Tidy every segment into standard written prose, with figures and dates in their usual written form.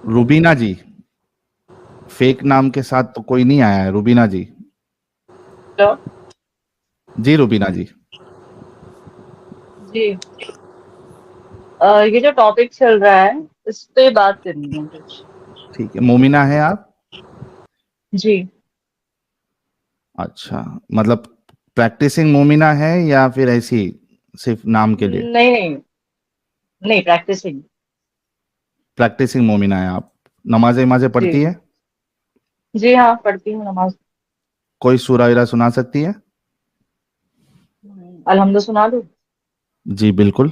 रुबीना जी, fake नाम के साथ तो कोई नहीं आया है। रुबीना जी। हेलो। जी रुबीना जी। जी। ये जो टॉपिक चल रहा है इस पे बात करनी है कुछ। ठीक है, मोमिना है आप? जी। अच्छा, मतलब प्रैक्टिसिंग मोमिना है या फिर ऐसी सिर्फ नाम के लिए? नहीं नहीं, नहीं प्रैक्टिसिंग। प्रैक्टिसिंग मोमिना है आप। नमाजें नमाजें पढ़ती जी। है? जी हाँ, पढ़ती हूँ नमाज। कोई सूरा वीरा सुना सकती है? अल्हम्दु सुना दूँ? जी बिल्कुल।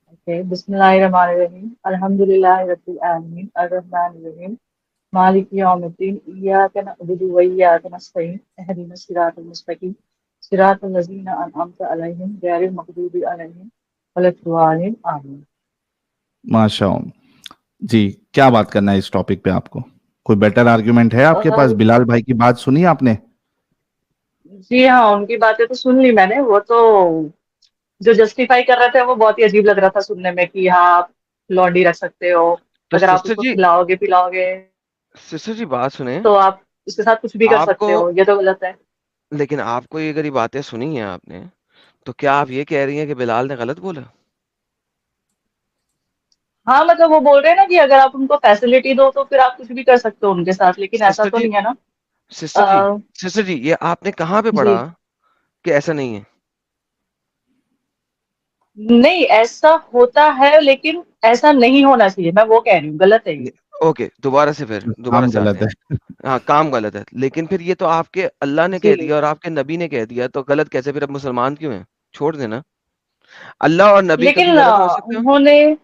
ओके, बिस्मिल्लाहिर्रहमानिर्रहीम, अल्हम्दुलिल्लाहि रब्बिल आलमीन, अर्रहमानिर रहीम, मालिक यौमिद्दीन, इय्याका नअबुदु व इय्याका नस्तईन, इहदिनस सिरातल मुस्तकीम, सिरातल लज़ीना अनअमता अलैहिम, गैरिल मग़दूबि अलैहिम वलद्दालिन, आमीन। माशाअल्लाह। जी, क्या बात करना है इस टॉपिक पे आपको? कोई बेटर आर्गुमेंट है आपके पास? और बिलाल भाई की बात सुनी आपने? जी हाँ, उनकी बातें तो सुन ली मैंने। वो तो जो जस्टिफाई कर रहे थे वो बहुत ही अजीब लग रहा था सुनने में कि हाँ आप लॉन्डी रख सकते हो, तो अगर आप उसको खिलाओगे पिलाओगे सिस्टर जी बात सुने। तो आप उसके साथ कुछ भी कर आपको सकते हो, ये तो गलत है। लेकिन आपको ये अगर ये बातें सुनी हैं आपने, तो क्या आप ये कह रही हैं कि बिलाल ने गलत बोला? हाँ मतलब वो बोल रहे हैं ना कि अगर आप उनको फैसिलिटी दो तो फिर आप कुछ भी कर सकते हो उनके साथ, लेकिन ऐसा सिस्टर तो जी नहीं है ना। सिस्टर जी अ, सिस्टर जी, ये आपने कहाँ पे जी। पढ़ा कि ऐसा नहीं है? नहीं, ऐसा होता है लेकिन ऐसा नहीं होना चाहिए, मैं वो कह रही हूँ, गलत है ये। ओके, दोबारा काम से आते गलत हैं। है। हाँ, काम गलत है, लेकिन फिर ये तो आपके अल्लाह ने जी। कह दिया और आपके नबी ने कह दिया, तो गलत कैसे? फिर अब मुसलमान क्यों हैं? छोड़ देना। अल्लाह और नबी कभी लेकिन गलत हो सकते हो? उन्होंने,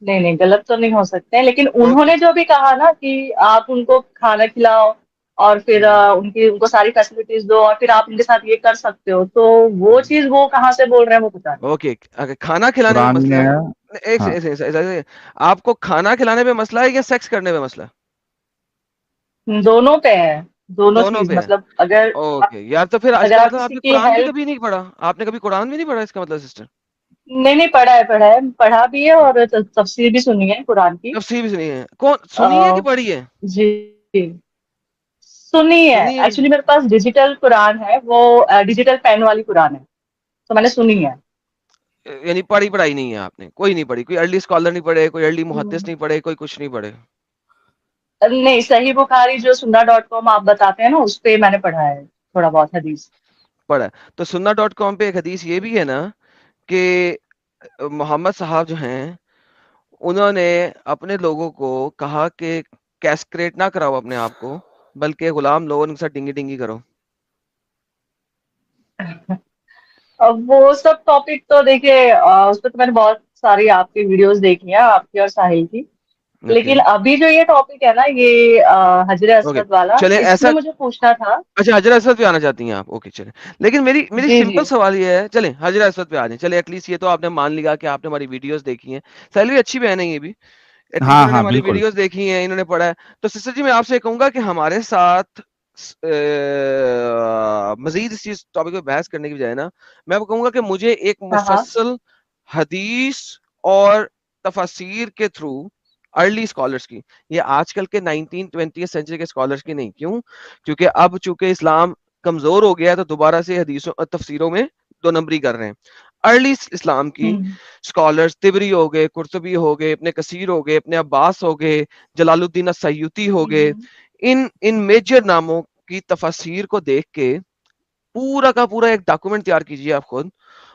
नहीं नहीं गलत तो नहीं हो सकते हैं, लेकिन ओके। उन्होंने जो भी कहा ना कि आप उनको खाना खिलाओ और फिर उनको सारी फैसिलिटीज दो और फिर आप उनके साथ ये कर सकते हो, तो वो चीज वो कहाँ से बोल रहे हैं वो पता नहीं। ओके, अगर खाना खिलाने में कुरान में मसला है, है। एक से हाँ। आपको खाना खिलाने में मसला है या सेक्स करने में मसला है? दोनों पे है, दोनों दोनों चीज। पे है। मतलब अगर ओके यार, तो फिर अगर इसका आप मतलब किसी आपने की कुरान भी हेल्प, कभी नहीं पढ़ा? आपने कभी कुरान भी नहीं पढ़ा इसका मतलब सिस्टर? नहीं नहीं पढ़ा है, पढ़ा भी है और तफसीर भी सुनी है कुरान की। तफसीर भी सुनी है? कौन सुनी है कि आ, पढ़ी है? जी, सुनी है। सुनी है। एक्चुअली मेरे पास डिजिटल कुरान है, वो डिजिटल पेन वाली कुरान है, तो मैंने सुनी है। यानी पढ़ी पढ़ाई नहीं है आपने? कोई नहीं पढ़ी, कोई अर्ली स्कॉलर नहीं पढ़े, कोई अर्ली मुहद्दिस हम्म, नहीं पढ़े, कोई कुछ नहीं पढ़े? नहीं, सही बुखारी जो sunnah.com आप बताते हैं ना, उस पे मैंने पढ़ा है थोड़ा बहुत हदीस। पढ़ा है। तो sunnah.com पे एक हदीस ये भी है ना कि मोहम्मद साहब जो हैं, उन्होंने अपने लोगों को कहा कि कैस्ट्रेट ना कराओ अपने आप को, बल्कि गुलाम लोगों के साथ डिंगी डिंगी करो। अब वो सब टॉपिक तो देखिए, उस पर तो मैंने बहुत सारी आपकी वीडियोस देखी हैं, आपकी और साहिल की। ओके। लेकिन अभी जो ये टॉपिक है ना, ये हजर ओके, असवद वाला, चले इसमें ऐसा। मुझे पूछना था। अच्छा, हजरत असवद पे आना चाहती हैं आप? ओके चले। लेकिन मेरी मेरी जी जी। सिंपल सवाल ये है, चले हजरत असवद पे आ जाए। चले, एटलीस्ट ये तो आपने मान लिया कि आपने हमारी वीडियोस देखी हैं। सैलरी अच्छी बहन है ये भी, एटलीस्ट हाँ इन्होंने हाँ हमारी बिल्कुल। वीडियोस देखी हैं, इन्होंने पढ़ा है। तो सिस्टर जी, मैं आपसे कहूंगा कि हमारे साथ मजीद इस चीज टॉपिक पे बहस करने की बजाय ना, मैं आपको कहूंगा कि मुझे एक हाँ हाँ। मुफस्सल हदीस और तफसीर के थ्रू अर्ली स्कॉलर्स की, ये आजकल के 1920th सेंचुरी के स्कॉलर्स की नहीं। क्यों? क्योंकि अब चूंकि इस्लाम कमजोर हो गया है, तो दोबारा से हदीसों और तफसीरों में दो नंबरी कर रहे हैं। अर्ली इस्लाम की हम्म स्कॉलर्स तिबरी हो गए, कुर्तुबी हो गए, अपने कसीर हो गए, अपने अब्बास हो गए, जलालुद्दीन सयूती हो गए, हम्म इन इन मेजर नामों की तफसीर को देख के पूरा का पूरा एक डॉक्यूमेंट तैयार कीजिए आप खुद,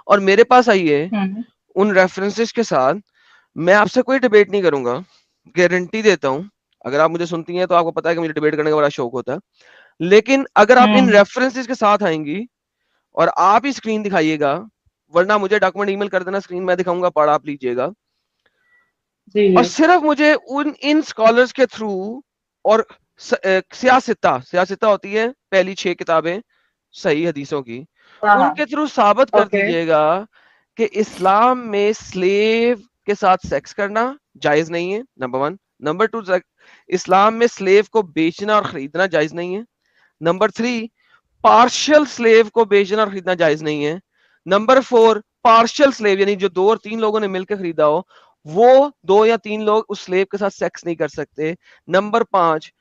और मेरे पास आइए हम्म उन रेफरेंसेस के साथ। मैं आपसे कोई डिबेट नहीं करूंगा, गारंटी देता हूं। अगर आप मुझे सुनती हैं तो आपको पता है कि मुझे डिबेट करने का बड़ा शौक होता है। लेकिन अगर आप इन हम्म। रेफरेंसेस के साथ आएंगी और आप ही स्क्रीन दिखाइएगा, वरना मुझे डॉक्यूमेंट ईमेल कर देना, स्क्रीन मैं दिखाऊंगा, पढ़ आप लीजिएगा। जी और जी। सिर्फ मुझे उन इन स्कॉलर्स के थ्रू और सियासिता सियासिता होती है पहली 6 किताबें सही हदीसों की, हाँ हाँ। उनके थ्रू साबित कर ओके। दीजिएगा कि इस्लाम में स्लेव के साथ सेक्स करना जायज नहीं है, नंबर वन। नंबर टू, इस्लाम में स्लेव को बेचना और खरीदना जायज नहीं है। नंबर थ्री, पार्शियल स्लेव को बेचना और खरीदना जायज नहीं है। नंबर फोर, पार्शियल स्लेव यानी जो 2 और 3 लोगों ने मिलकर खरीदा हो, वो 2 या 3 लोग उस स्लेव के साथ सेक्स नहीं कर सकते। नंबर 5,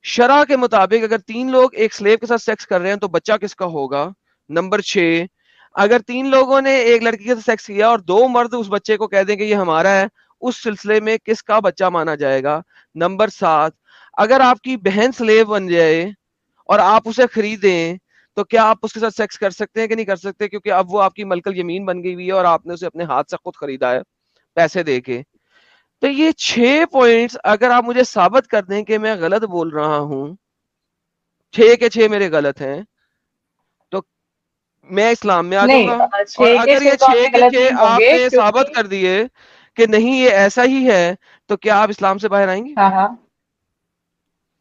शरा के मुताबिक अगर 3 लोग एक स्लेव के साथ सेक्स कर रहे हैं तो बच्चा किसका होगा। नंबर 6, अगर 3 लोगों ने एक लड़की के साथ सेक्स किया और 2 मर्द उस बच्चे को कह दें कि ये हमारा है, उस सिलसिले में किसका बच्चा माना जाएगा। नंबर 7, अगर आपकी बहन स्लेव बन जाए और आप उसे खरीदें तो क्या आप उसके साथ सेक्स कर सकते हैं कि नहीं कर सकते, क्योंकि अब वो आपकी मलकल यमीन बन गई हुई है और आपने उसे अपने हाथ से खुद खरीदा है पैसे दे के। तो ये 6 पॉइंट्स अगर आप मुझे साबित कर दें कि मैं गलत बोल रहा हूं, 6 के 6 मेरे गलत हैं, तो मैं इस्लाम में आ नहीं, जाऊंगा। और 6 के अगर 6 ये तो 6 आपके के गलत 6 नहीं होंगे, आपने साबित क्योंकि कर दिए कि नहीं ये ऐसा ही है, तो क्या आप इस्लाम से बाहर आएंगे। हाँ हाँ,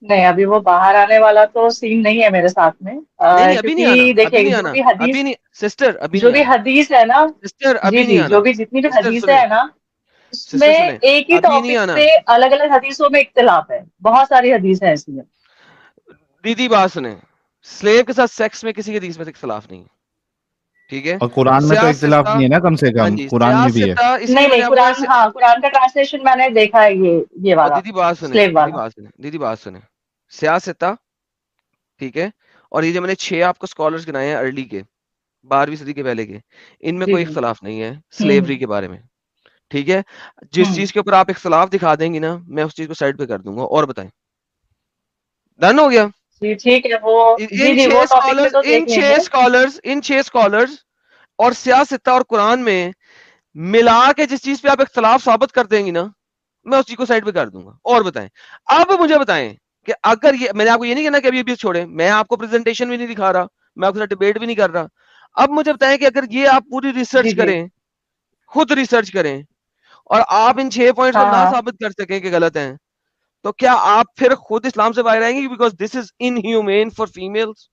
नहीं अभी वो बाहर आने वाला तो सीन नहीं है मेरे साथ में, नहीं नहीं, अभी नहीं आना, क्योंकि अभी देखिए नहीं आना, अभी नहीं सिस्टर, अभी जो नहीं भी आना हदीस है ना, सिस्टर, जी अभी नहीं जी, आना जो भी जितनी भी सिस्टर, हदीस सुने है ना, उसमें सिस्टर, सुने, एक ही अभी नहीं टॉपिक आना। पे अलग अलग हदीसों में इख्तिलाफ है, बहुत सारी हदीस है ऐसी है। दीदी बात सुने, स्लेव के साथ सेक्स में किसी के हदीस में इख्तिलाफ नहीं है, ठीक है। और कुरान में तो इख्तिलाफ सियासता, नहीं है ना, कम से हाँ कम जी, कुरान में भी है। सियासता, इसीलिए नहीं मैंने नहीं, आपको कुरान, हाँ कुरान का ट्रांसलेशन मैंने देखा है, ये और वाला दीदी बात सुने, स्लेव दीदी वाला। बात सुने, दीदी बात सुने, सियासता, ठीक है। और ये जो मैंने 6 आपको स्कॉलर्स गिनाए हैं अर्ली के, 12वीं सदी के पहले के, इनमें जी कोई जी। इख्तिलाफ नहीं है स्लेवरी हम्म के बारे में, ठीक है। जिस हम्म। चीज के ऊपर आप इख्तिलाफ दिखा देंगी ना, मैं उस चीज को साइड पे कर दूंगा। और बताएं, डन हो गया। जी ठीक है, वो जी इन जी, वो छह टॉपिक पे स्कॉलर्स तो इन देख छह लेंगे। स्कॉलर्स इन छह स्कॉलर्स और सियासत और कुरान में मिला के जिस चीज पे आप इख्तलाफ साबित कर देंगी ना, मैं उस चीज को साइड पे कर दूंगा। और बताएं, अब मुझे बताएं कि अगर ये, मैंने आपको ये नहीं कहना कि अभी अभी छोड़े, मैं आपको प्रेजेंटेशन भी नहीं दिखा रहा, मैं आपके साथ डिबेट भी नहीं कर रहा। अब मुझे बताएं कि अगर ये आप पूरी रिसर्च जी जी। करें, खुद रिसर्च करें, और आप इन 6 पॉइंट्स को हाँ ना हाँ, साबित कर सकें कि गलत हैं, तो क्या आप फिर खुद इस्लाम से बाहर आएंगे, because this is inhumane for females.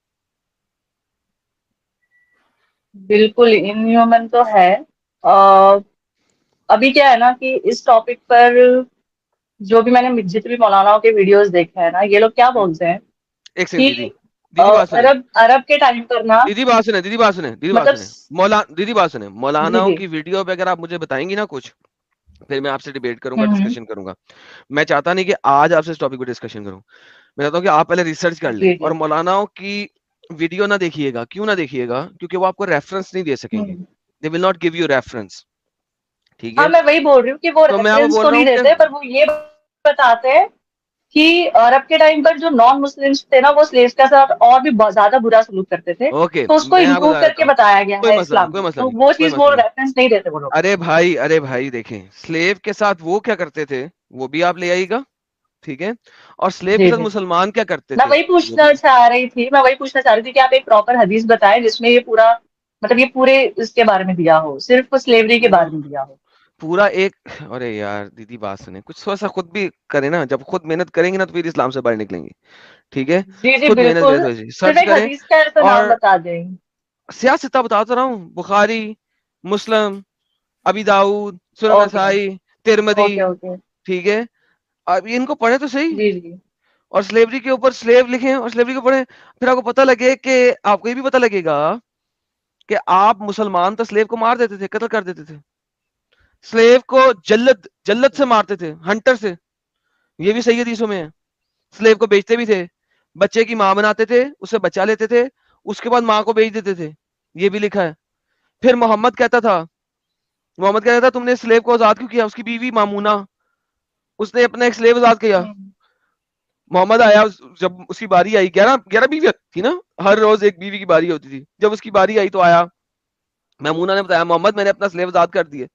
बिल्कुल इनह्यूमन तो है। अ, अभी क्या है ना कि इस टॉपिक पर जो भी मैंने जितने भी मौलानाओं के वीडियोस देखे हैं ना, ये लोग क्या बोलते हैं एक सेकंड दीदी, कि दीदी बात सुने, अरब अरब के टाइम पर ना, दीदी बात सुने, दीदी बात सुने, दीदी बात मतलब सुने, मौला दीदी बात सुने, जी मौलानाओं जी। की वीडियो पे अगर आप मुझे बताएंगी ना कुछ, फिर मैं आपसे डिबेट करूंगा, हम्म। डिस्कशन करूंगा। मैं चाहता नहीं कि आज आपसे इस टॉपिक पे डिस्कशन करूं, मैं चाहता हूं कि आप पहले रिसर्च कर लें जी और जी। मौलानाओं की वीडियो ना देखिएगा। क्यों ना देखिएगा, क्योंकि वो आपको रेफरेंस नहीं दे सकेंगे, hmm. They will not give you reference, ठीक हाँ, है। मैं वही बोल रही हूँ कि वो तो मैं आपको रेफरेंस बोल तो रहा नहीं हूँ देते, पर वो ये बताते हैं कि अरब के टाइम पर जो नॉन मुस्लिम्स थे ना, वो स्लेव्स के साथ और भी बहुत ज्यादा बुरा सलूक करते थे, ओके, तो उसको मैं आपको इम्प्रूव बता देता करके हूँ, बताया गया कोई है मसला नहीं, इस्लाम कोई में, मसला तो नहीं, वो कोई चीज वो मसला नहीं। रेफरेंस नहीं देते वो लोग। अरे भाई देखें, स्लेव के साथ वो क्या करते थे वो भी आप ले आइएगा, ठीक है। और स्लेव के जी साथ जी। मुसलमान क्या करते मैं थे वही वो भी। पूछना चाह रही थी, मैं वही पूछना चाह रही थी कि आप एक प्रॉपर हदीस बताएं जिसमें ये पूरा, मतलब ये पूरे इसके बारे में दिया हो, सिर्फ स्लेवरी के पूरा बारे में दिया हो। पूरा एक, अरे यार दीदी बात सुने, कुछ थोड़ा सा खुद भी करें ना, जब खुद मेहनत करेंगे ना तो फिर इस्लाम से बाहर निकलेंगे, ठीक है। जी जी खुद मेहनत करें, बिल्कुल। थोड़ी सी सिर्फ सर्च एक करें। हदीस का ऐसा नाम और बता दें। सियासत बता तो रहा हूँ, बुखारी, मुस्लिम, अबी दाऊद, सुनन ओके नसाई, तिरमिजी, ओके ओके। ठीक है। अब इनको पढ़े तो सही, जी जी। और स्लेवरी के ऊपर स्लेव लिखें और स्लेवरी को पढ़ें, फिर आपको पता लगे कि, आपको ये भी पता लगेगा कि आप मुसलमान तो स्लेव को मार देते थे, कत्ल कर देते थे, स्लेव को जल्लद जल्लद से मारते थे, हंटर से, ये भी सही हदीसों में है। स्लेव को बेचते भी थे, बच्चे की मां बनाते थे, उससे बच्चा लेते थे, उसके बाद मां को बेच देते थे, ये भी लिखा है। फिर मोहम्मद कहता था तुमने स्लेव को आजाद क्यों किया, उसकी बीवी मामूना, उसने अपना एक स्लेव आजाद किया। हम्म। मोहम्मद आया, जब उसकी बारी आई, 11 बीवी थी ना, हर रोज एक बीवी की बारी होती थी, जब उसकी बारी आई तो आया, मैमूना ने बताया मोहम्मद मैंने अपना स्लेव आजाद कर दिए।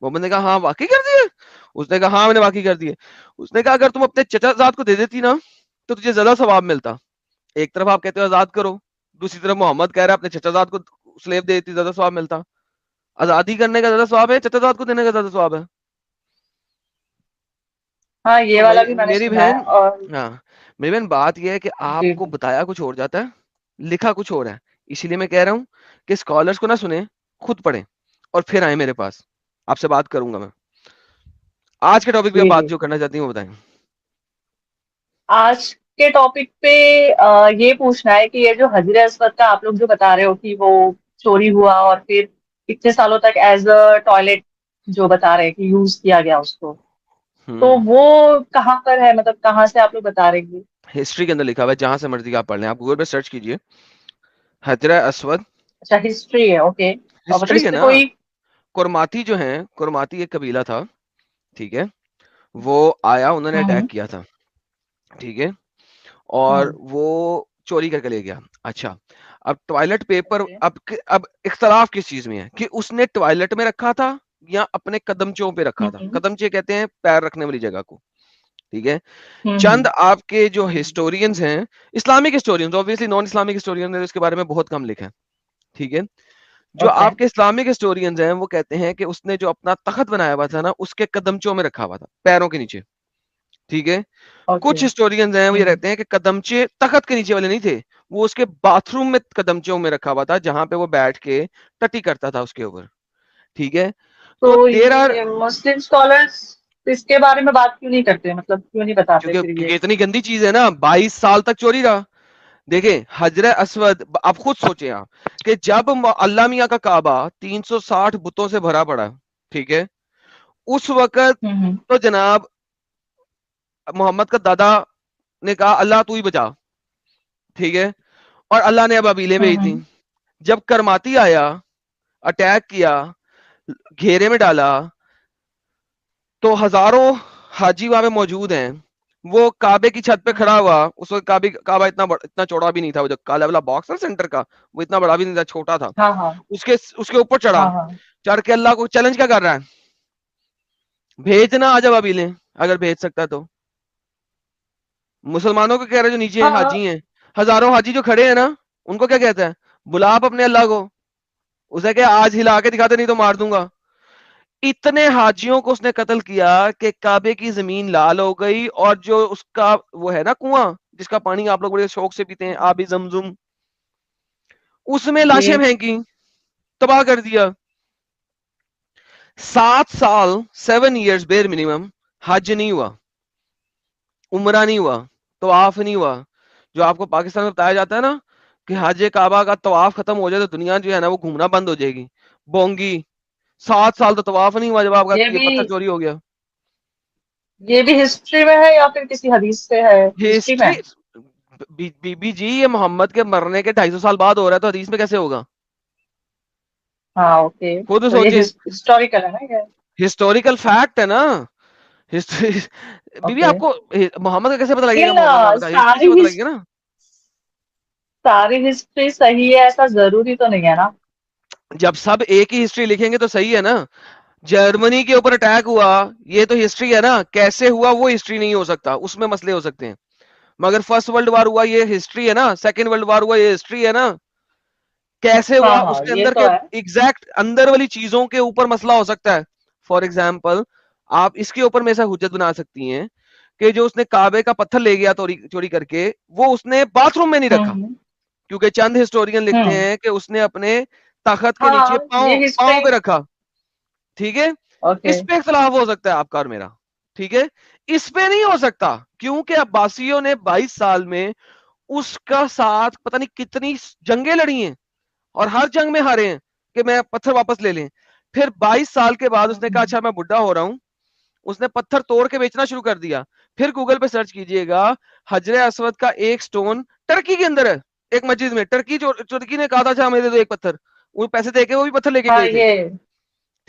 मोहम्मद ने कहा हाँ वाकई कर दिए। उसने कहा हाँ मैंने वाकई कर दिए। उसने कहा अगर तुम अपने चचाजाद को दे देती ना तो तुझे ज्यादा सवाब मिलता। एक तरफ आप कहते हो आजाद करो, दूसरी तरफ मोहम्मद कह रहा है अपने चचाजाद को स्लेव दे देती ज्यादा सवाब मिलता। आजादी करने का ज्यादा सवाब है, चचाजाद को देने का ज्यादा सवाब है। हाँ, ये तो वाला भी मैंने मेरी सुना है। बहन, और हाँ मेरी बहन, बात यह है कि जी आपको जी। बताया कुछ और जाता है, लिखा कुछ और है। इसीलिए मैं कह रहा हूँ कि स्कॉलर्स को ना सुने, खुद पढ़ें और फिर आए मेरे पास, आपसे बात करूंगा मैं। आज के टॉपिक पे आप जी बात जी। जो करना चाहती हूँ वो बताएं। आज के टॉपिक पे ये पूछना है कि ये जो हजर अस्वद का आप लोग जो बता रहे हो कि वो चोरी हुआ और फिर इतने सालों तक एज अ टॉयलेट जो बता रहे हैं कि यूज किया गया उसको, तो हम्म, वो कहाँ पर है, मतलब कहाँ से आप लोग बता रहे हैं? हिस्ट्री के अंदर लिखा हुआ है, जहां से मर्जी आप पढ़ लें, आप गूगल पे सर्च कीजिए हजरा अस्वद। अच्छा, हिस्ट्री है, ओके। और मतलब हिस्ट्री इस है पे ना। कोई। कुरमाती जो है, कुरमाती एक कबीला था, ठीक है, वो आया, उन्होंने अटैक हम्म। किया था, ठीक है, और हम्म। वो चोरी करके ले गया। अच्छा, अब टॉयलेट पेपर, ओके। अब इख्तलाफ किस चीज में है कि उसने टॉयलेट में रखा था या अपने कदमचों पे रखा था। हम्म। कदमचे कहते हैं पैर रखने वाली जगह को, ठीक है। हम्म। चंद आपके जो हिस्टोरियंस हैं, Islamic historians, obviously non Islamic historian ने इसके बारे में बहुत कम लिखा है, ठीक है। जो ओके। आपके इस्लामिक हिस्टोरियंस हैं वो कहते हैं कि उसने जो अपना तख्त बनाया हुआ था ना, उसके कदमचों में रखा हुआ था, पैरों के नीचे, ठीक है। ओके। कुछ हिस्टोरियंस हैं वो ये रहते हैं कि कदमचे तख्त के नीचे वाले नहीं थे, वो उसके बाथरूम में कदमचों में रखा हुआ था, जहां पे वो बैठ के टटी करता था उसके ऊपर, ठीक है। तो तो देर आर, ये मुस्लिम स्कॉलर्स इसके बारे में बात क्यों नहीं करते, मतलब क्यों नहीं बताते क्योंकि फिर क्योंकि ये? इतनी गंदी चीज है ना, 22 साल तक चोरी रहा। देखें हजर अस्वद, आप खुद सोचें आप कि जब अल्लाह मियाँ का काबा 360 बुतों से भरा पड़ा, ठीक है, उस वक्त हम्म। तो जनाब मोहम्मद का दादा ने कहा अल्लाह तू ही बचा, ठीक है, और अल्लाह ने अब अबीलें भेज दी। हम्म। जब करमाती आया, अटैक किया, घेरे में डाला, तो हजारों हाजी वहां पे मौजूद हैं। वो काबे की छत पे खड़ा हुआ, उस वक्त काबा इतना चौड़ा भी नहीं था, वो जो काला वाला बॉक्स है सेंटर का, वो इतना बड़ा भी नहीं था, छोटा था। हाँ हाँ। उसके उसके ऊपर चढ़ा, हाँ हाँ। चढ़ के अल्लाह को चैलेंज क्या कर रहा है, भेजना आ जाओ अबीले, अगर भेज सकता तो। मुसलमानों को कह रहे जो नीचे हाँ। हाजी हैं, हजारों हाजी जो खड़े हैं ना, उनको क्या कहता है, बुला आप अपने अल्लाह को, उसे क्या आज हिला के दिखाते नहीं तो मार दूंगा। इतने हाजियों को उसने कत्ल किया कि काबे की जमीन लाल हो गई, और जो उसका वो है ना कुआं, जिसका पानी आप लोग बड़े शौक से पीते हैं, आबी जमजुम, उसमें लाशें जी। फेंकी, तबाह कर दिया। 7 साल, 7 years बेर मिनिमम हज नहीं हुआ, उमरा नहीं हुआ, तवाफ नहीं हुआ। जो आपको पाकिस्तान में बताया जाता है ना कि हज काबा का तवाफ खत्म हो जाए तो दुनिया जो है ना वो घूमना बंद हो जाएगी, बोंगी। 7 साल तो तवाफ नहीं हुआ जब आपका ये ये भी पत्थर चोरी हो गया। ये भी हिस्ट्री में है या फिर किसी हदीस से है? हिस्ट्री में हिस्ट्री, है? बीबी जी ये मोहम्मद के मरने के 250 साल बाद हो रहा है, तो हदीस में कैसे होगा? हाँ, ओके, खुद तो ये सोचिए, हिस्टोरिकल है ना ये? हिस्टोरिकल फैक्ट है ना। हिस्ट्री, बीबी ओके। आपको मोहम्मद का कैसे पता लगेगा, लेकिन मोहम्मद मोहम्मद का हिस्ट्री से पता लगेगा ना। सारी हिस्ट्री सही है ऐसा जरूरी तो नहीं है ना? जब सब एक ही हिस्ट्री लिखेंगे तो सही है ना। जर्मनी के ऊपर अटैक हुआ, ये तो हिस्ट्री है ना, कैसे हुआ वो हिस्ट्री नहीं हो सकता, उसमें मसले हो सकते हैं। मगर फर्स्ट वर्ल्ड वॉर हुआ ये हिस्ट्री है ना, सेकेंड वर्ल्ड वॉर हुआ ये हिस्ट्री है ना, कैसे हाँ हुआ हाँ, उसके ये अंदर के तो है। एग्जैक्ट अंदर वाली चीजों के ऊपर मसला हो सकता है। फॉर एग्जाम्पल, आप इसके ऊपर में ऐसा हुज्जत बना सकती हैं कि जो उसने काबे का पत्थर ले गया चोरी चोरी करके, वो उसने बाथरूम में नहीं रखा, हम्म। क्योंकि चंद हिस्टोरियन लिखते हम्म। हैं कि उसने अपने तख्त के नीचे हाँ, ये पांव हिस्ट्री। पांव पे रखा, ठीक है। ओके। इस पे इख्तलाफ हो सकता है आपका और मेरा, ठीक है। इस पे नहीं हो सकता, क्योंकि अब्बासियों ने 22 साल में उसका साथ पता नहीं कितनी जंगें लड़ी हैं, और हर जंग में हारे हैं कि मैं पत्थर वापस ले लें। फिर 22 साल के बाद उसने कहा हम्म। अच्छा मैं बुढ़ा हो रहा हूं, उसने पत्थर तोड़ के बेचना शुरू कर दिया। फिर गूगल पे सर्च कीजिएगा, हजरे अस्वद का एक स्टोन टर्की के अंदर है, एक मस्जिद में। तुर्की ने कहा था अच्छा मेरे दो एक पत्थर, वो पैसे देके वो भी पत्थर लेके हाँ, गए थे, ये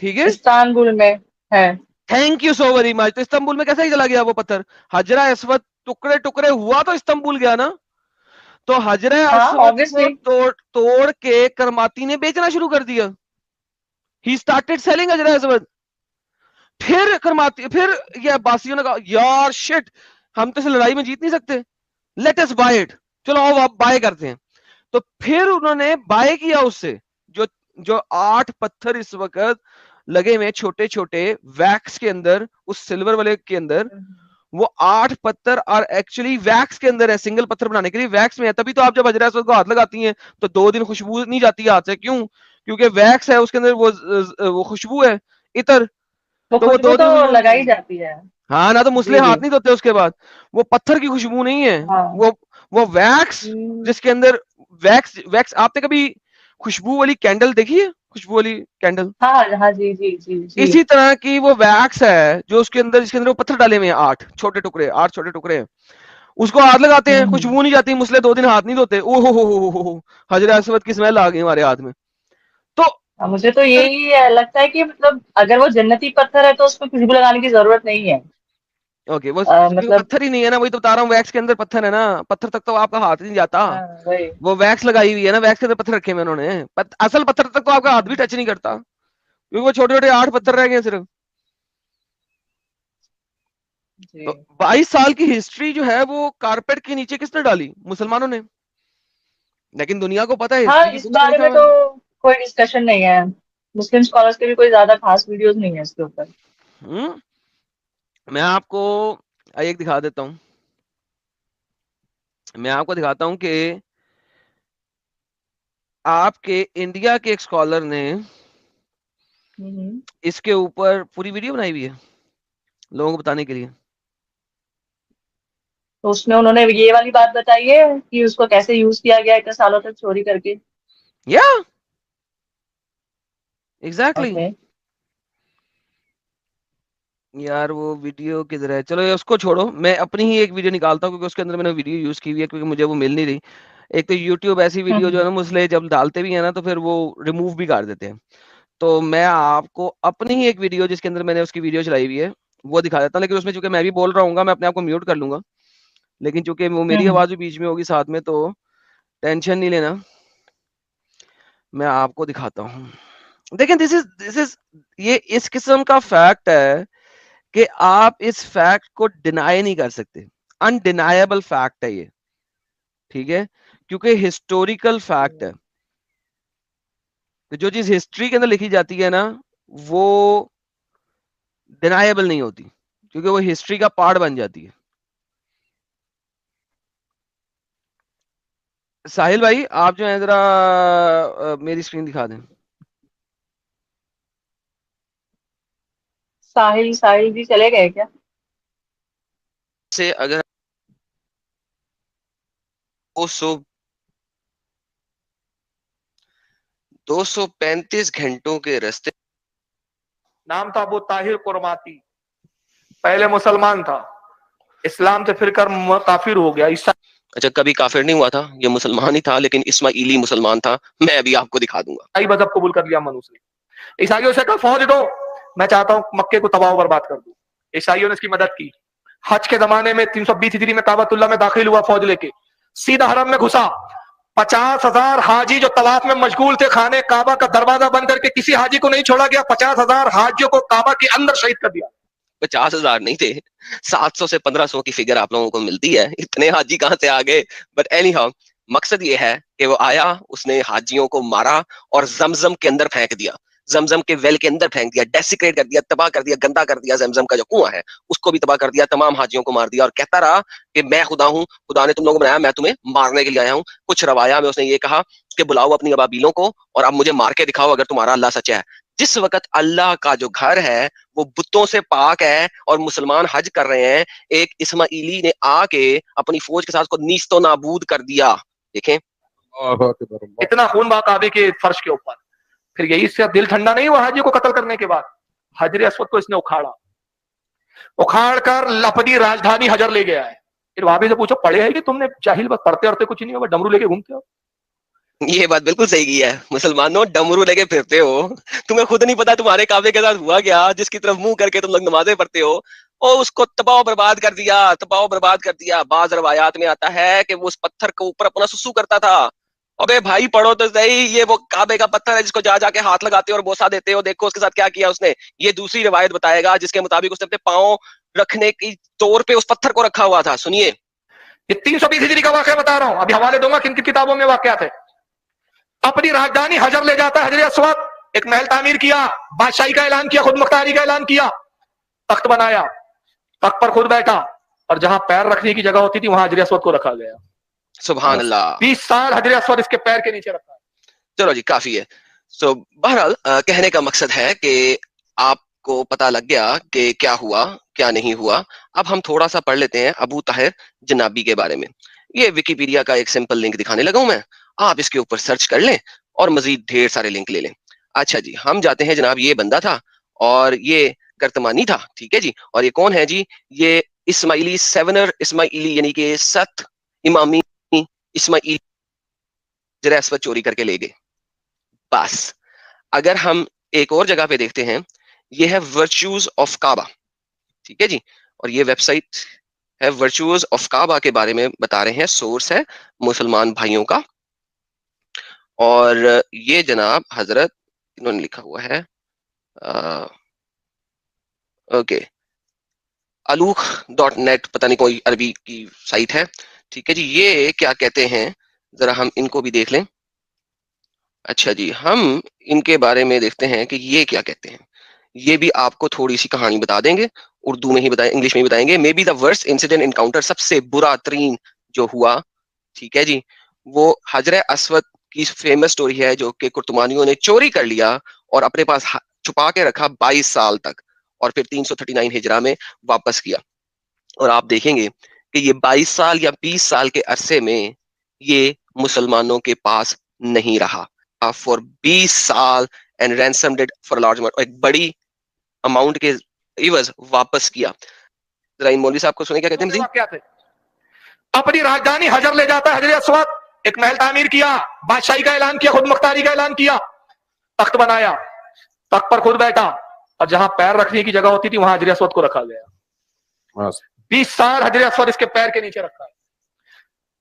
ठीक है। इस्तांबुल में है। Thank you so very much. तो इस्तांबुल में कैसे ही चला गया वो पत्थर? हजरा अस्वद टुकड़े टुकड़े हुआ तो इस्तांबुल गया ना। तो हजरा हाँ, अस्वद को ऑब्वियसली। तोड़ तोड़ के करमाती ने बेचना शुरू कर दिया। ही स्टार्टेड सेलिंग हजरा अस्वद। फिर ये अब्बासियों ने कहा यार शिट, हम तो इस लड़ाई में जीत नहीं सकते, लेट अस बाय इट, चलो आओ आप बाय करते हैं। तो फिर उन्होंने बाय किया उससे, जो जो 8 पत्थर इस वक्त लगे हुए छोटे छोटे वैक्स के अंदर, उस सिल्वर वाले के अंदर, वो 8 पत्थर और एक्चुअली वैक्स के अंदर है, सिंगल पत्थर बनाने के लिए वैक्स में है। तभी तो आप जब हजरा अस्वद को हाथ लगाती हैं तो 2 दिन खुशबू नहीं जाती हाथ से, क्यों? क्योंकि वैक्स है उसके अंदर, वो खुशबू है, इतर। वो तो वो खुशबू 2 दिन तो खुशबू, लगाई जाती है। हाँ ना, तो मुसले जी हाथ जी। नहीं धोते उसके बाद। वो पत्थर की खुशबू नहीं है, हाँ। वो वैक्स, हम्म। जिसके अंदर वैक्स वैक्स आपने कभी खुशबू वाली कैंडल देखी है? खुशबू वाली कैंडल, हाँ हाँ, जी जी जी जी। इसी तरह की वो वैक्स है जो उसके अंदर, जिसके अंदर वो पत्थर डाले हुए हैं 8 छोटे टुकड़े, 8 छोटे टुकड़े हैं, उसको हाथ लगाते हैं, खुशबू नहीं जाती, मुसले 2 दिन हाथ नहीं धोते, ओहो हो, हजर असवद की स्मेल आ गई हमारे हाथ में। तो मुझे तो यही लगता है कि मतलब अगर वो जन्नती पत्थर है तो उसमें खुशबू लगाने की जरूरत नहीं है। ओके, वो मतलब पत्थर ही नहीं है ना, वही तो बता रहा हूँ, वैक्स के अंदर पत्थर है ना, पत्थर तक तो आपका हाथ नहीं जाता, हाँ, वही। वो वैक्स लगाई हुई है ना, वैक्स के अंदर पत्थर रखे हुए उन्होंने, असल पत्थर तक तो आपका हाथ भी टच नहीं करता, क्योंकि वो छोटे छोटे 8 पत्थर रह गए सिर्फ। जी। तो 22 साल की हिस्ट्री जो है वो कारपेट के नीचे किसने डाली? मुसलमानों ने। लेकिन दुनिया को पता है, हाँ, हिस्ट्री की इस बुक्स में बारे लिखा में हुआ तो है। कोई डिस्कशन नहीं है। मुस्लिम स्कॉलर्स के भी कोई ज्यादा खास वीडियोस नहीं है इसके ऊपर। हम्म, मैं आपको एक दिखा देता हूँ, मैं आपको दिखाता हूँ कि आपके इंडिया के एक स्कॉलर ने हम्म। इसके ऊपर पूरी वीडियो बनाई हुई है लोगों को बताने के लिए। तो उसमें उन्होंने ये वाली बात बताई है कि उसको कैसे यूज किया गया इतने सालों तक चोरी करके। या एग्जैक्टली ओके। यार वो वीडियो किधर है, चलो ये उसको छोड़ो, मैं अपनी ही एक वीडियो निकालता हूँ क्योंकि उसके अंदर मैंने वीडियो यूज की हुई है, क्योंकि मुझे वो मिल नहीं रही। एक तो यूट्यूब ऐसी वीडियो जो है ना, मुझे जब डालते भी है ना तो फिर वो रिमूव भी कर देते हैं। तो मैं आपको अपनी ही एक वीडियो जिसके अंदर मैंने उसकी वीडियो चलाई हुई है वो दिखा देता हूँ, लेकिन उसमें चूंकि मैं भी बोल रहा हूँ मैं अपने आप को म्यूट कर लूंगा, लेकिन चूंकि वो मेरी आवाज भी बीच में होगी साथ में, तो टेंशन नहीं लेना, मैं आपको दिखाता हूँ। देखिए दिस इज ये इस किस्म का फैक्ट है कि आप इस फैक्ट को डिनाई नहीं कर सकते, अनडिनाएबल फैक्ट है ये, ठीक है, क्योंकि हिस्टोरिकल फैक्ट है। तो जो चीज हिस्ट्री के अंदर लिखी जाती है ना, वो डिनाएबल नहीं होती, क्योंकि वो हिस्ट्री का पार्ट बन जाती है। साहिल भाई आप जो है जरा मेरी स्क्रीन दिखा दें। साहिल साहिल जी चले गए क्या? से अगर 200 235 घंटों के रास्ते, नाम था अबू ताहिर कुरमाती, पहले मुसलमान था, इस्लाम से फिर कर काफिर हो गया। अच्छा कभी काफिर नहीं हुआ था, ये मुसलमान ही था, लेकिन इस्माइली मुसलमान था, मैं अभी आपको दिखा दूंगा। ईसाई मजहब कबूल कर लिया मनुष्य ने। ईसाइयों से कहा फौज दो, मैं चाहता हूं मक्के को तबाह बर्बाद कर दूं। ईसाइयों ने इसकी मदद की। हज के जमाने में 320 हिजरी में काबतुल्लाह में दाखिल हुआ फौज लेके, सीधा हरम में घुसा। 50,000 हाजी जो तवाफ में मशगूल थे, खाने काबा का दरवाजा बंद करके किसी हाजी को नहीं छोड़ा गया। 50,000 हाजियों को काबा के अंदर शहीद कर दिया। 50,000 नहीं थे, 700 से 1500 की फिगर आप लोगों को मिलती है, इतने हाजी कहां से आ गए? बट एनी हाउ, मकसद ये है कि वो आया, उसने हाजियों को मारा और जमजम के अंदर फेंक दिया, जमजम के वेल के अंदर फेंक दिया, डेसिक्रेट कर दिया, तबाह कर दिया, गंदा कर दिया, जमजम का जो कुआं है उसको भी तबाह कर दिया, तमाम हाजियों को मार दिया, और कहता रहा कि मैं खुदा हूं, खुदा ने तुम लोगों को बनाया, मैं तुम्हें मारने के लिए आया हूं। कुछ रवाया में उसने ये कहा कि बुलाओ अपनी अबाबीलों को और अब मुझे मार के दिखाओ अगर तुम्हारा अल्लाह सच्चा है। जिस वक्त अल्लाह का जो घर है वो बुतों से पाक है और मुसलमान हज कर रहे हैं, एक इस्माइली ने आके अपनी फौज के साथ उसको नीस्तो नाबूद कर दिया। देखें इतना खून बहा काबे के फर्श के ऊपर। फिर यही से दिल ठंडा नहीं हुआ हाजी को कत्ल करने के बाद, हजर असवद को इसने उखाड़ा, उखाड़ कर अपनी राजधानी हजर ले गया है। फिर वहां से पूछो पढ़े है कि तुमने? जाहिल, बस पढ़ते पढ़ते कुछ नहीं होगा, डमरू लेके घूमते हो। ये बात बिल्कुल सही की है, मुसलमानों डमरू लेके फिरते हो, तुम्हें खुद नहीं पता तुम्हारे काबे के साथ हुआ क्या, जिसकी तरफ मुंह करके तुम लोग नमाजें पढ़ते हो, और उसको तबाह बर्बाद कर दिया, तबाह बर्बाद कर दिया। बाज रवायात में आता है कि वो उस पत्थर के ऊपर अपना सुसु करता था। अबे भाई पढ़ो तो सही, ये वो काबे का पत्थर है जिसको जा जाके हाथ लगाते हो और बोसा देते हो, देखो उसके साथ क्या किया उसने। ये दूसरी रिवायत बताएगा जिसके मुताबिक उसने अपने पांव रखने की तौर पे उस पत्थर को रखा हुआ था। सुनिए, ये 320 हिजरी का वाकया बता रहा हूं, अभी हवाले दूंगा किन किन किताबों में वाकया थे। अपनी राजधानी हजर ले जाता है हजर असवद, एक महल तामीर किया, बादशाही का ऐलान किया, खुद मुख्तारी का ऐलान किया, तख्त बनाया, तख्त पर खुद बैठा, और जहां पैर रखने की जगह होती थी वहां हजर असवद को रखा गया। सुभान अल्लाह। 20 साल हजर असवद इसके पैर के नीचे रखा। चलो जी काफी है। सो बहरहाल कहने का मकसद है कि आपको पता लग गया कि क्या हुआ क्या नहीं हुआ। अब हम थोड़ा सा पढ़ लेते हैं अबू ताहिर जनाबी के बारे में। ये विकिपीडिया का एक सिंपल लिंक दिखाने लगा हूं मैं, आप इसके ऊपर सर्च कर लें और मजीद ढेर सारे लिंक ले लें। अच्छा जी, हम जाते हैं जनाब, ये बंदा था और ये कर्तमानी था, ठीक है जी। और ये कौन है जी? ये इस्माइली सेवनर इस्माइली, यानी कि सत इमामी इस्माइली जरा अस्वद चोरी करके ले गए। बस अगर हम एक और जगह पे देखते हैं, ये है वर्च्यूज ऑफ काबा, ठीक है जी। और ये वेबसाइट है वर्च्यूज ऑफ काबा के बारे में बता रहे हैं, सोर्स है मुसलमान भाइयों का। और ये जनाब हजरत इन्होंने लिखा हुआ है, ओके, alukh.net, पता नहीं कोई अरबी की साइट है, ठीक है जी। ये क्या कहते हैं, जरा हम इनको भी देख लें। अच्छा जी, हम इनके बारे में देखते हैं कि ये क्या कहते हैं। ये भी आपको थोड़ी सी कहानी बता देंगे, उर्दू में ही बताएं, इंग्लिश में ही बताएंगे। May be the worst incident encounter, सबसे बुरा तरीन जो हुआ, ठीक है जी, वो हजर अस्वद की फेमस स्टोरी है, जो कि कुर्तुमानियों ने चोरी कर लिया और अपने पास छुपा के रखा 22 साल तक, और फिर 339 हिजरा में वापस किया। और आप देखेंगे कि ये 22 साल या 20 साल के अरसे में ये मुसलमानों के पास नहीं रहा फॉर 20 साल, and ransomed it for large amount, एक बड़ी अमाउंट के इवज वापस किया। जरा इन मौलवी साहब को सुने क्या कहते हैं जी। क्या थे? अपनी राजधानी हजर ले जाता है हजर अस्वद, एक महल तामीर किया, बादशाही का ऐलान किया, खुद मुख्तारी का ऐलान किया, तख्त बनाया, तख्त पर खुद बैठा, और जहां पैर रखने की जगह होती थी वहां हजर अस्वद को रखा गया। 20 साल हजर अस्वद इसके पैर के नीचे रखा है।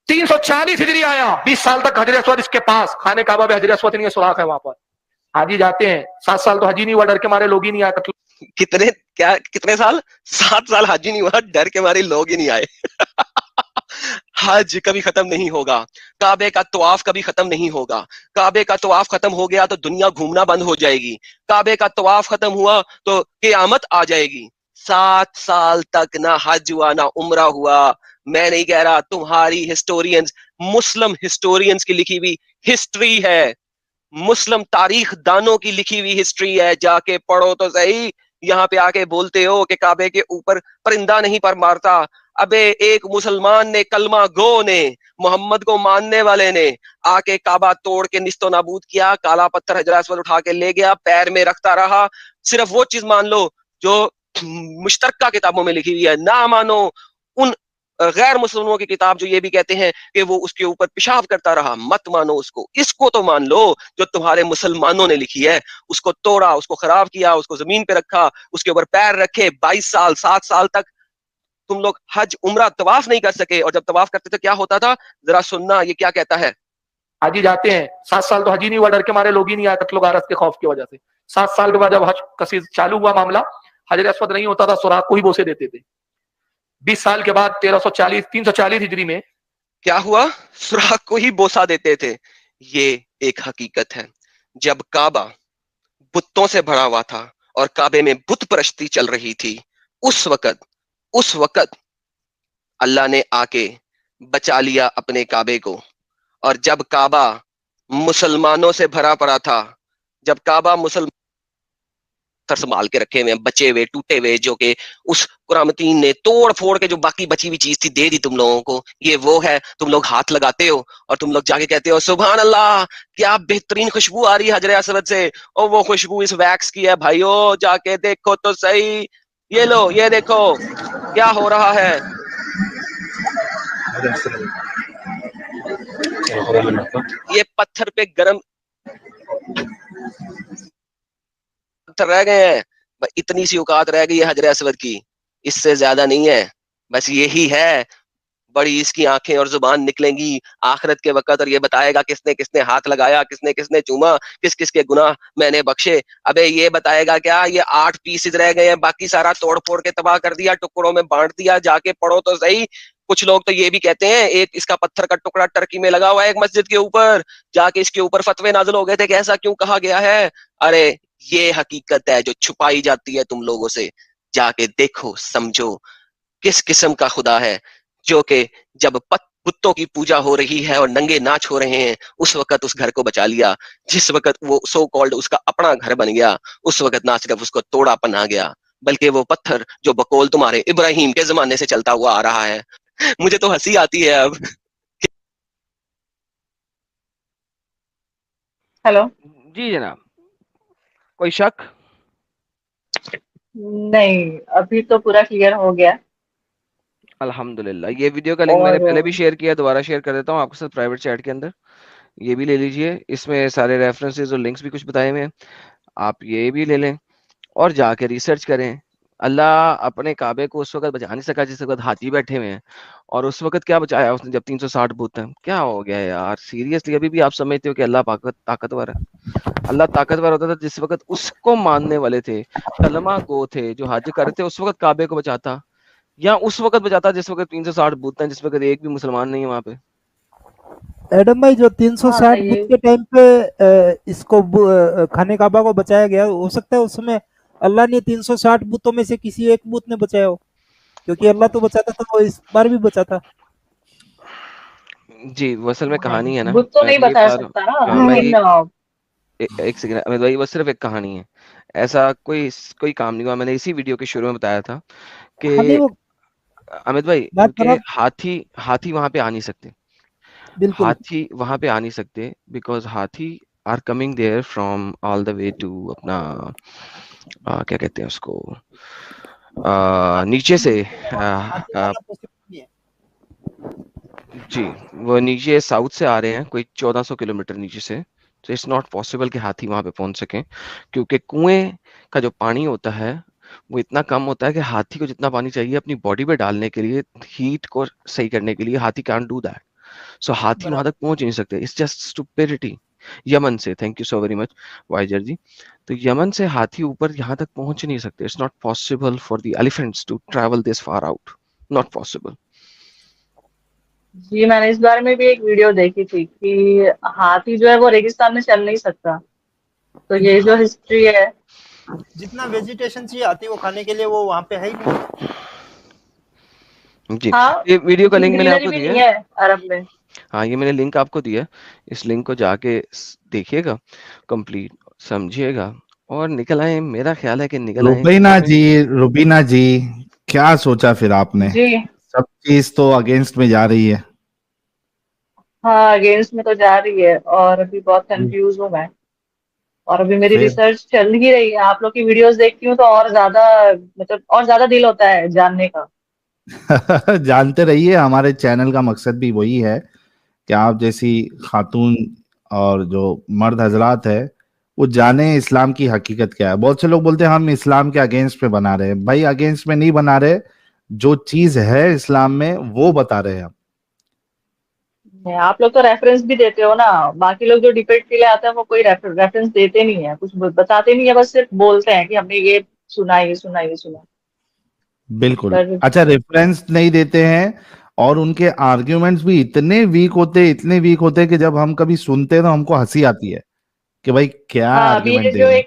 340 हिजरी आया, 20 साल तक हजर अस्वद इसके पास, खाने काबा में हजर अस्वद नहीं है, सुराख है वहां पर। हाजी जाते हैं, 7 साल तो हाजी नहीं हुआ, डर के मारे लोग ही नहीं आए। कितने साल? 7 साल हाजी नहीं हुआ, डर के मारे लोग ही नहीं आए। हज कभी खत्म नहीं होगा, काबे का तवाफ कभी खत्म नहीं होगा। काबे का तवाफ खत्म हो गया तो दुनिया घूमना बंद हो जाएगी। काबे का तवाफ खत्म हुआ तो क़यामत आ जाएगी। 7 साल तक ना हज हुआ ना उम्रा हुआ। मैं नहीं कह रहा, तुम्हारी हिस्टोरियंस, मुस्लिम हिस्टोरियंस की लिखी हुई हिस्ट्री है, मुस्लिम तारीख दानों की लिखी हुई हिस्ट्री है, जाके पढ़ो तो सही। यहाँ पे आके बोलते हो कि काबे के ऊपर परिंदा नहीं पर मारता। अबे एक मुसलमान ने, कलमा गो ने, मोहम्मद को मानने वाले ने आके काबा तोड़ के निस्तो नाबूद किया, काला पत्थर हजर अस्वद उठा के ले गया, पैर में रखता रहा। सिर्फ वो चीज मान लो जो मुश्तरका किताबों में लिखी हुई है, ना मानो उन गैर मुसलमानों की किताब जो ये भी कहते हैं कि वो उसके ऊपर पेशाब करता रहा, मत मानो उसको। इसको तो मान लो जो तुम्हारे मुसलमानों ने लिखी है। उसको तोड़ा, उसको खराब किया, उसको जमीन पे रखा, उसके ऊपर पैर रखे, 22 साल 7 साल तक तुम लोग हज उम्रा तवाफ नहीं कर सके। और जब तवाफ करते थे क्या होता था, जरा सुनना ये क्या कहता है। हाजी जाते हैं, 7 साल तो हाजी नहीं हुआ, डर के मारे लोग ही नहीं आए, कत्लो गारत के खौफ की वजह से। 7 साल के बाद जब हज कसी चालू हुआ मामला, हजर अस्वद नहीं होता था, सुराख को ही बोसे देते थे। 20 साल के बाद 340 हिजरी में क्या हुआ? सुराख को ही बोसा देते थे। ये एक हकीकत है। जब काबा बुतों से भरा हुआ था और काबे में बुत परस्ती चल रही थी, उस वक्त अल्लाह ने आके बचा लिया अपने काबे को। और जब काबा मुसलमानों से भरा पड़ा था, जब काबा मुसलमान संभाल के रखे हुए, बचे हुए, टूटे हुए, जो कि उस कुरामतीन ने तोड़ फोड़ के जो बाकी बची हुई चीज थी दे दी तुम लोगों को, ये वो है। तुम लोग हाथ लगाते हो और तुम लोग जाके कहते हो सुभान अल्लाह, क्या बेहतरीन खुशबू आ रही है हजर अस्वद से, और वो खुशबू इस वैक्स की है। भाइयों जाके देखो तो सही, ये लो, ये देखो क्या हो रहा है। ये पत्थर पे गरम पत्थर रह गए हैं, इतनी सी औकात रह गई है हजर अस्वद की, इससे ज्यादा नहीं है। बस यही है, बड़ी इसकी आंखें और जुबान निकलेंगी आखिरत के वक्त, और ये बताएगा किसने किसने हाथ लगाया, किसने किसने चूमा, किस किस के गुनाह मैंने बख्शे। अबे ये बताएगा क्या? ये 8 पीसेज रह गए हैं, बाकी सारा तोड़ फोड़ के तबाह कर दिया, टुकड़ों में बांट दिया। जाके पढ़ो तो सही। कुछ लोग तो ये भी कहते हैं, एक इसका पत्थर का टुकड़ा टर्की में लगा हुआ है एक मस्जिद के ऊपर, जाके इसके ऊपर फतवे नाज़िल हो गए थे कि ऐसा क्यों कहा गया है। अरे ये हकीकत है जो छुपाई जाती है तुम लोगों से। जाके देखो, समझो किस किस्म का खुदा है जो कि जब कुत्तों की पूजा हो रही है और नंगे नाच हो रहे हैं, उस वक्त उस घर को बचा लिया। जिस वक्त वो सो कॉल्ड उसका अपना घर बन गया, उस वक्त ना सिर्फ उसको तोड़ा पना गया, बल्कि वो पत्थर जो बकौल तुम्हारे इब्राहिम के जमाने से चलता हुआ आ रहा है। मुझे तो हंसी आती है अब। हेलो जी जनाब। कोई शक? नहीं, अभी तो पूरा क्लियर हो गया। अल्हम्दुलिल्लाह। ये वीडियो का लिंक मैंने और पहले भी शेयर किया, दोबारा शेयर कर देता हूँ आपके साथ प्राइवेट चैट के अंदर। ये भी ले लीजिए, इसमें सारे रेफरेंसेस और लिंक्स भी कुछ बताए हुए हैं, आप ये भी ले लें और जाके रिसर्च करें। अल्लाह अपने काबे को उस वक्त बचा नहीं सका जिस वक्त हाथी बैठे हुए हैं, और उस वक्त क्या बचाया उसने जब 360 भूत हैं। क्या हो गया यार, सीरियसली अभी भी आप समझते हो कि अल्लाह ताकतवर है? अल्लाह ताकतवर होता था जिस वक्त उसको मानने वाले थे, कलमा गो थे, जो हज कर रहे थे, उस वक्त काबे को बचाता, या उस वक्त बचाता जिस वक्त 360 भूत हैं, जिस वक्त एक भी मुसलमान नहीं है वहां पे। एडम भाई जो हाँ 360 ये बुत के टाइम पे इसको खाने काबा को बचाया गया, हो सकता है उस समय अल्लाह ने 360 बुतों में से किसी एक बुत ने बचाया हो, क्योंकि अल्लाह तो बचाता था, वो इस बार भी बचाता। जी, वो असल में कहानी है ना, बुत तो मैं नहीं ये बता बता रहा सकता ना। हूँ। मैं ये लेकिन एक सेकंड अमित भाई, वो सिर्फ एक कहानी है, ऐसा कोई कोई काम नहीं हुआ। मैंने इसी वीडियो के शुरू में बताया था हाँ नहीं, कि वो अमित भाई, बात क्योंकि खराब, हाथी हाथी वहां पे आ नहीं सकते, बिल्कुल। हाथी वहां पे आ नहीं सकते, बिकॉज हाथी are coming there from all the way to अपना क्या कहते हैं उसको, नीचे से हाथी आ, लाना पॉसिबल नहीं है। जी, वो नीचे साउथ से आ रहे हैं, कोई 1400 किलोमीटर नीचे से। तो इट्स नॉट पॉसिबल कि हाथी वहां पे पहुंच सके, क्योंकि कुएं का जो पानी होता है वो इतना कम होता है कि हाथी को जितना पानी चाहिए अपनी बॉडी पे डालने के लिए, हीट को सही करने के लिए, हाथी कैन डू दैट। सो हाथी वहां बराबर। तक पहुंच ही नहीं सकते, इट्स जस्ट स्टुपिडिटी। यमन से, thank you so very much वाइजर जी, तो यमन से हाथी ऊपर यहाँ तक पहुंच ही नहीं सकते। It's not possible for the elephants to travel this far out, not possible. जी, मैंने इस बारे में भी एक वीडियो देखी थी कि हाथी जो है वो रेगिस्तान में चल नहीं सकता। तो ये जो हिस्ट्री है, जितना वेजिटेशन चाहिए हाथी को खाने के लिए वो वहां पे है ही नहीं। जी, हाँ, ये वीडियो का इतनी लिंक मैंने ग्रीनरी आपको भी दिया नहीं है। है अरब में। हाँ, ये मैंने लिंक आपको दिया है, इस लिंक को जाके देखिएगा, कंप्लीट समझिएगा और निकल आए। मेरा ख्याल है कि निकल आए रुबीना इसमें। जी, रुबीना जी, क्या सोचा फिर आपने? जी सब चीज तो अगेंस्ट में जा रही है। हाँ, अगेंस्ट में तो जा रही है और अभी बहुत कंफ्यूज हूँ मैं। और अभी मेरी फिर रिसर्च चल ही रही है, आप लोग की वीडियोस देखती हूँ तो और ज्यादा, मतलब और ज्यादा दिल होता है जानने का। जानते रहिए, हमारे चैनल का मकसद भी वही है कि आप जैसी खातून और जो मर्द हजरात है वो जाने इस्लाम की हकीकत क्या है। बहुत से लोग बोलते हैं हम इस्लाम के अगेंस्ट में बना रहे हैं। भाई अगेंस्ट में नहीं बना रहे, जो चीज है इस्लाम में वो बता रहे हैं हम। आप लोग तो रेफरेंस भी देते हो ना। बाकी लोग जो डिबेट के लिए आते हैं वो कोई रेफरेंस देते नहीं है, कुछ बताते नहीं है, बस सिर्फ बोलते हैं कि हमने ये सुना, ये सुना, ये सुना। बिल्कुल। पर अच्छा, रेफरेंस नहीं देते हैं और उनके आर्ग्यूमेंट्स भी इतने वीक होते कि जब हम कभी सुनते हैं तो हमको हंसी आती है कि भाई क्या हाँ, अभी ये आर्ग्यूमेंट दे जो रहे हैं।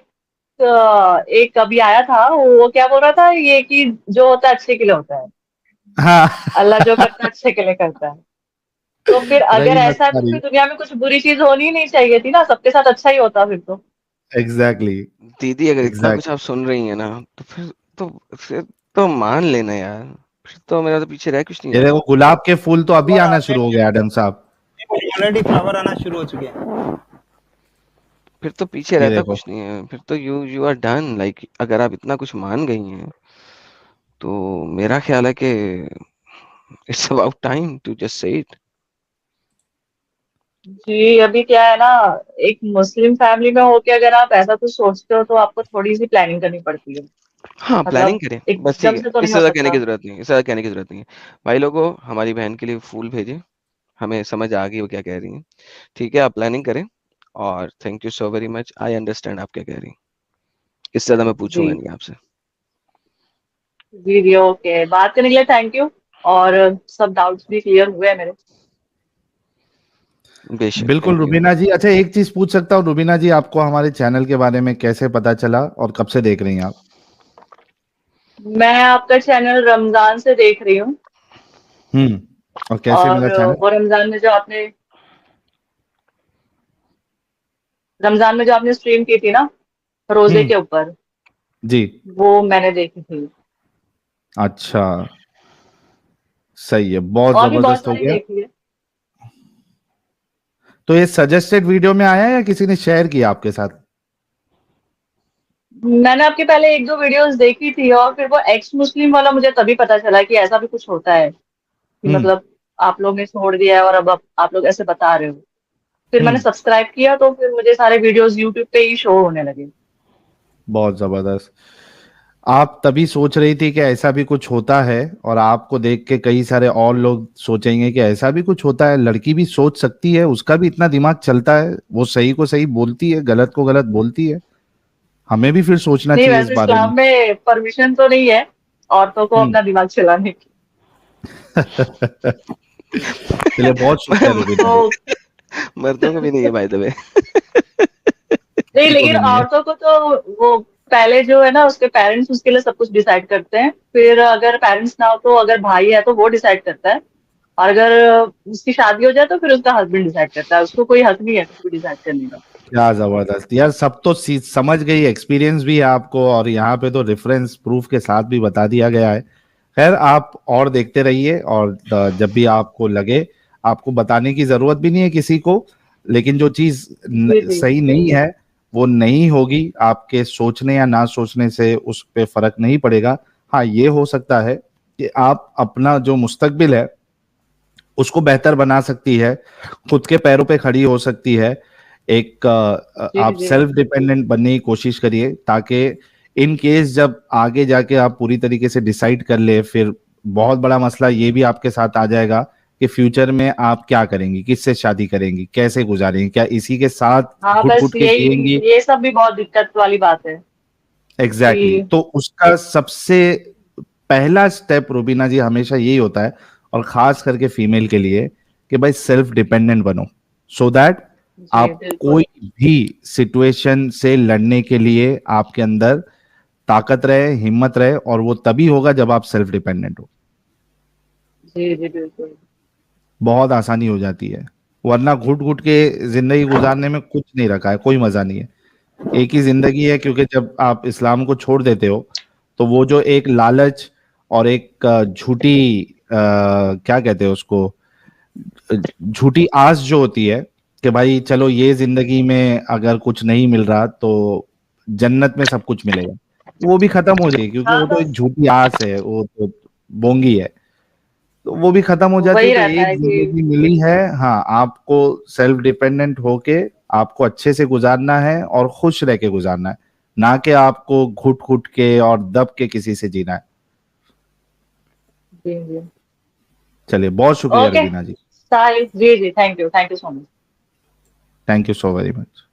एक अभी आया था, वो क्या बोल रहा था, ये कि जो होता है अच्छे के लिए होता है, हाँ। अल्लाह जो करता है अच्छे के लिए करता है। तो फिर अगर रही ऐसा है तो मस्तानी। फिर दुनिया में कुछ बुरी चीज होनी ही नहीं चाहिए थी ना, सबके साथ अच्छा ही होता फिर तो। एग्जैक्टली। दीदी, अगर इतना कुछ एग्जैक्ट आप सुन रही हैं ना, तो फिर तो मान लेना यार, फिर तो मेरा तो पीछे रह कुछ नहीं ये जाता। देखो, गुलाब के फूल तो अभी आना शुरू हो गया एडम साहब। ऑलरेडी फ्लावर आना शुरू हो चुके हैं। फिर तो पीछे ये रहता देखो, कुछ नहीं है, फिर तो यू आर डन। लाइक अगर आप इतना कुछ मान गई हैं तो मेरा ख्याल है कि it's about time to just say it. जी, अभी क्या है ना, एक मुस्लिम फैमिली में होके अगर आप ऐसा कुछ सोचते हो तो आपको थोड़ी सी प्लानिंग करनी पड़ती है। हाँ, प्लानिंग मतलब करें बस, ठीक एकदम है, से तो नहीं इससे हो ज्यादा कहने सकता। की जरूरत नहीं है, इससे ज्यादा कहने की जरूरत नहीं है। भाई लोगों, हमारी बहन के लिए फूल भेजें, हमें समझ आ गई वो क्या कह रही है। ठीक है, आप प्लानिंग करें, और thank you so very much, I understand आप क्या कह रही हैं। इससे ज्यादा मैं जी पूछूंगा नहीं आपसे। जी जी, ओके, बात करने के लिए थैंक यू। और सब डाउट्स भी क्लियर हुए हैं मेरे। बेशक, बिल्कुल थैंक यू। रुबीना जी। अच्छा, एक चीज पूछ सकता हूँ रुबीना जी, आपको हमारे चैनल के बारे में कैसे पता चला और कब से देख रही हैं आप? मैं आपका चैनल रमजान से देख रही हूँ। हम्म। और कैसे और मिला चैनल? वो रमजान में जो आपने स्ट्रीम की थी ना, रोजे हम्म। के ऊपर, जी। वो मैंने देखी थी। अच्छा, सही है, बहुत और भी बहुत जबरदस्त हो सारी गया। देखी है। तो ये सजेस्टेड वीडियो में आया है या किसी ने शेयर किया आपके साथ? मैंने आपकी पहले 1-2 वीडियोस देखी थी और फिर वो एक्स मुस्लिम वाला मुझे तभी पता चला कि ऐसा भी कुछ होता है, कि हम्म। मतलब आप लोग ने छोड़ दिया है और अब आप लोग ऐसे बता रहे हो। फिर मैंने हम्म। सब्सक्राइब किया तो फिर मुझे सारे वीडियोस यूट्यूब पे ही शो होने लगे। बहुत जबरदस्त। आप तभी सोच रही थी कि ऐसा भी कुछ होता है, और आपको देख के कई सारे और लोग सोचेंगे कि ऐसा भी कुछ होता है, लड़की भी सोच सकती है, उसका भी इतना दिमाग चलता है, वो सही को सही बोलती है, गलत को गलत बोलती है। हमें भी फिर सोचना नहीं, चाहिए इस वैसे बारे में। इस्लाम में परमिशन तो नहीं है औरतों को हम्म। अपना दिमाग चलाने की। चलिए, बहुत शुक्रिया रुबीना जी। तो मर्दों को भी नहीं है बाय द वे। नहीं, किसी को लेकिन भी नहीं है। औरतों को तो वो पहले जो है ना उसके पेरेंट्स उसके लिए सब कुछ डिसाइड करते हैं। फिर अगर पेरेंट्स ना हो तो अगर भाई है तो वो डिसाइड करता है, और अगर उसकी शादी हो जाए तो फिर उसका हस्बैंड डिसाइड करता है। उसको कोई हक नहीं है कुछ भी डिसाइड करने का। क्या जबरदस्त यार, सब तो समझ गई, एक्सपीरियंस भी है आपको, और यहाँ पे तो रेफरेंस प्रूफ के साथ भी बता दिया गया है। खैर, आप और देखते रहिए, और जब भी आपको लगे, आपको बताने की जरूरत भी नहीं है किसी को, लेकिन जो चीज जी जी सही नहीं है वो नहीं होगी, आपके सोचने या ना सोचने से उस पे फर्क नहीं पड़ेगा। हाँ, ये हो सकता है कि आप अपना जो मुस्तकबिल है उसको बेहतर बना सकती है, खुद के पैरों पे खड़ी हो सकती है। एक जी आप जी सेल्फ डिपेंडेंट बनने की कोशिश करिए, ताकि इन केस जब आगे जाके आप पूरी तरीके से डिसाइड कर ले, फिर बहुत बड़ा मसला ये भी आपके साथ आ जाएगा कि फ्यूचर में आप क्या करेंगी, किससे शादी करेंगी, कैसे गुजारेंगी, क्या इसी के साथ हाँ, घुट बस घुट के यही जिएंगी। ये सब भी बहुत दिक्कत वाली बात है एग्जैक्टली कि तो उसका सबसे पहला स्टेप रुबीना जी हमेशा यही होता है, और खास करके फीमेल के लिए, कि भाई सेल्फ डिपेंडेंट बनो, सो दैट जी आप बिल्कुल। कोई भी सिचुएशन से लड़ने के लिए आपके अंदर ताकत रहे, हिम्मत रहे, और वो तभी होगा जब आप सेल्फ डिपेंडेंट हो। जी जी बिल्कुल। बहुत आसानी हो जाती है, वरना घुट घुट के जिंदगी गुजारने में कुछ नहीं रखा है, कोई मजा नहीं है। एक ही जिंदगी है, क्योंकि जब आप इस्लाम को छोड़ देते हो तो वो जो एक लालच और एक झूठी क्या कहते हैं उसको, झूठी आस जो होती है कि भाई चलो ये जिंदगी में अगर कुछ नहीं मिल रहा तो जन्नत में सब कुछ मिलेगा, वो भी खत्म हो जाएगी, क्योंकि हाँ, वो तो एक बस झूठी आस है, वो तो बोंगी है। तो वो भी खत्म हो जाती है, वही तो रहता एक है कि जिंदगी मिली है। हाँ, आपको सेल्फ डिपेंडेंट होके आपको अच्छे से गुजारना है, और खुश रह के गुजारना है, ना कि आपको घुट घुट के और दब के किसी से जीना है। जी जी। चलिए, बहुत शुक्रिया ओके रुबीना जी। साहिल, जी जी, thank you so much. Thank you so very much.